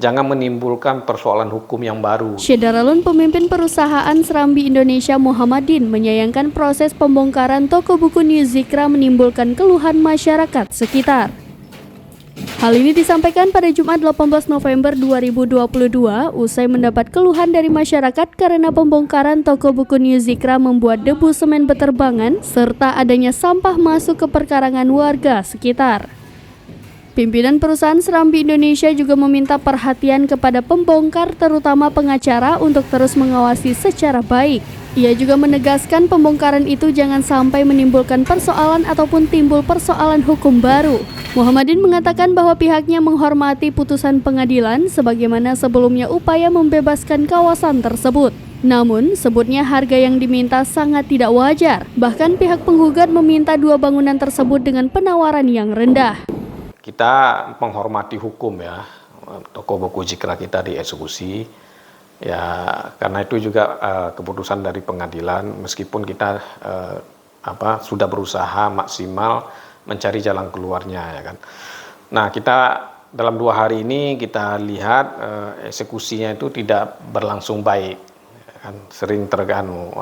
Jangan menimbulkan persoalan hukum yang baru. Syederalun, pemimpin perusahaan Serambi Indonesia Muhammadin, menyayangkan proses pembongkaran toko buku New Zikra menimbulkan keluhan masyarakat sekitar. Hal ini disampaikan pada Jumat 18 November 2022 usai mendapat keluhan dari masyarakat karena pembongkaran toko buku New Zikra membuat debu semen beterbangan serta adanya sampah masuk ke perkarangan warga sekitar. Pimpinan perusahaan Serambi Indonesia juga meminta perhatian kepada pembongkar, terutama pengacara, untuk terus mengawasi secara baik. Ia juga menegaskan pembongkaran itu jangan sampai menimbulkan persoalan ataupun timbul persoalan hukum baru. Muhammadin mengatakan bahwa pihaknya menghormati putusan pengadilan sebagaimana sebelumnya upaya membebaskan kawasan tersebut. Namun, sebutnya harga yang diminta sangat tidak wajar. Bahkan pihak penggugat meminta dua bangunan tersebut dengan penawaran yang rendah. Kita menghormati hukum ya, toko buku Zikra kita dieksekusi. Ya, karena itu juga keputusan dari pengadilan, meskipun kita sudah berusaha maksimal mencari jalan keluarnya ya kan. Nah, kita dalam 2 hari ini kita lihat eksekusinya itu tidak berlangsung baik ya kan. Sering terganggu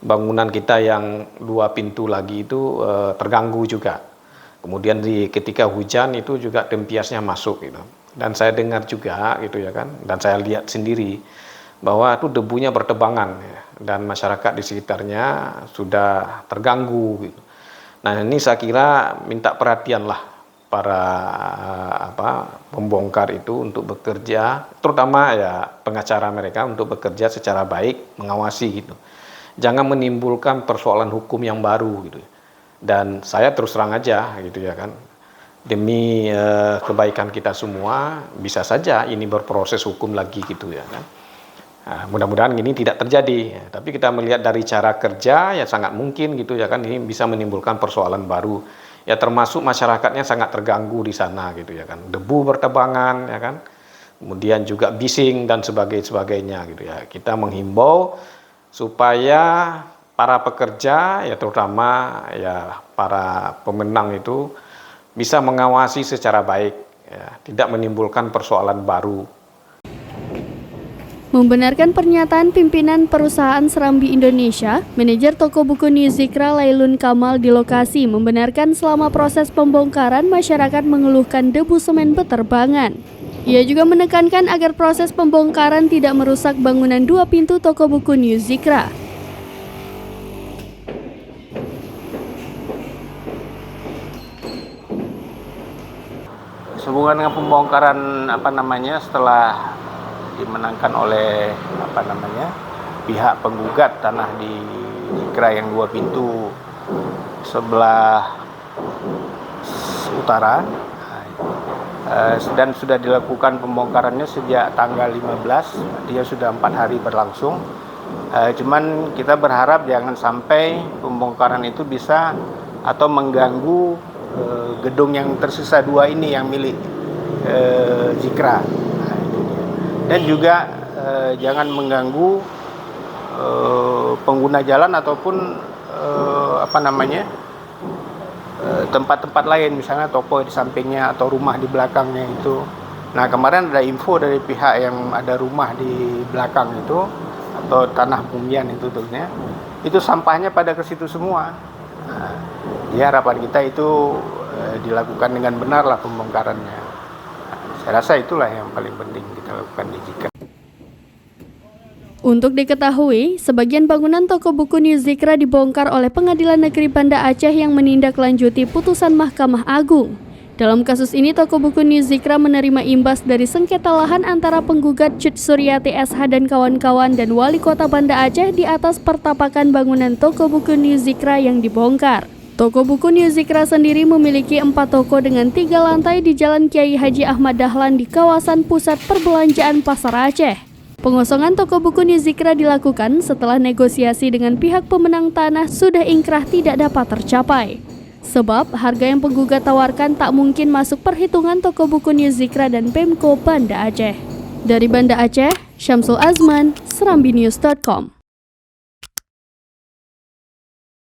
bangunan kita yang 2 pintu lagi itu terganggu juga. Kemudian ketika hujan itu juga tempiasnya masuk gitu. Dan saya dengar juga gitu ya kan, dan saya lihat sendiri bahwa itu debunya bertebangan ya, dan masyarakat di sekitarnya sudah terganggu gitu. Nah, ini saya kira minta perhatian lah para pembongkar itu untuk bekerja, terutama ya pengacara mereka untuk bekerja secara baik, mengawasi gitu. Jangan menimbulkan persoalan hukum yang baru gitu. Dan saya terus terang aja gitu ya kan. Demi kebaikan kita semua, bisa saja ini berproses hukum lagi gitu ya kan. Nah, mudah-mudahan ini tidak terjadi ya. Tapi kita melihat dari cara kerja ya sangat mungkin gitu ya kan, ini bisa menimbulkan persoalan baru ya, termasuk masyarakatnya sangat terganggu di sana gitu ya kan, debu bertebangan ya kan, kemudian juga bising dan sebagainya gitu ya. Kita menghimbau supaya para pekerja ya, terutama ya para pemenang itu bisa mengawasi secara baik ya, tidak menimbulkan persoalan baru. Membenarkan pernyataan pimpinan perusahaan Serambi Indonesia, manajer toko buku New Zikra Lailun Kamal di lokasi membenarkan selama proses pembongkaran masyarakat mengeluhkan debu semen beterbangan. Ia juga menekankan agar proses pembongkaran tidak merusak bangunan 2 pintu toko buku New Zikra. Sehubungan dengan pembongkaran setelah dimenangkan oleh pihak penggugat tanah di Zikra yang 2 pintu sebelah utara, dan sudah dilakukan pembongkarannya sejak tanggal 15, dia sudah 4 hari berlangsung. Cuman kita berharap jangan sampai pembongkaran itu bisa atau mengganggu gedung yang tersisa 2 ini yang milik Zikra. Dan juga jangan mengganggu pengguna jalan ataupun tempat-tempat lain, misalnya toko di sampingnya atau rumah di belakangnya itu. Nah, kemarin ada info dari pihak yang ada rumah di belakang itu atau tanah hunian itu tentunya, itu sampahnya pada ke situ semua. Nah, ya harapan kita itu dilakukan dengan benar lah pembongkarannya. Saya rasa itulah yang paling penting kita lakukan di Zikra. Untuk diketahui, sebagian bangunan toko buku New Zikra dibongkar oleh Pengadilan Negeri Banda Aceh yang menindaklanjuti putusan Mahkamah Agung. Dalam kasus ini, toko buku New Zikra menerima imbas dari sengketa lahan antara penggugat Cut Suryati SH dan kawan-kawan dan Wali Kota Banda Aceh di atas pertapakan bangunan toko buku New Zikra yang dibongkar. Toko buku New Zikra sendiri memiliki 4 toko dengan 3 lantai di Jalan Kiai Haji Ahmad Dahlan di kawasan pusat perbelanjaan Pasar Aceh. Pengosongan toko buku New Zikra dilakukan setelah negosiasi dengan pihak pemenang tanah sudah ingkrah tidak dapat tercapai. Sebab harga yang penggugat tawarkan tak mungkin masuk perhitungan toko buku New Zikra dan Pemko Banda Aceh. Dari Banda Aceh, Syamsul Azman, serambinews.com.